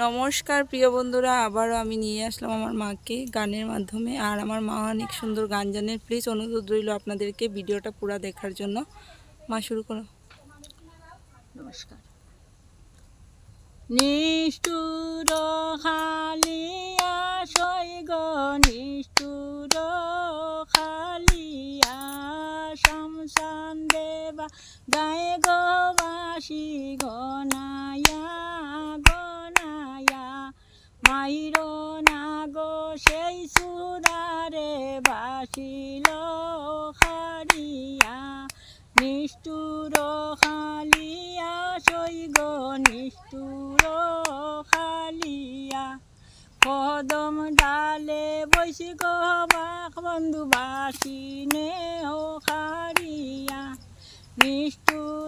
নমস্কার প্রিয় বন্ধুরা, আবারও আমি নিয়ে আসলাম আমার মাকে গানের মাধ্যমে। আর আমার মা অনেক সুন্দর গান জানেন। প্লিজ অনুরোধ রইল আপনাদেরকে ভিডিওটা পুরো দেখার জন্য। মা শুরু করো। নমস্কার। নিষ্ঠুর খালিয়া সৈগ নিষ্ঠুর খালিয়া শমশান দেবা গায়ে গোবাসী গনায়া গনায়া মাইর না গো সেই সুরারে বাসিল হারিয়া নিষ্ঠুর খালিয়া সৈগ নিষ্ঠুর খালিয়া কদম ডালে বৈশি গো বাক বন্ধু বাসিনে ও খারিয়া নিষ্ঠুর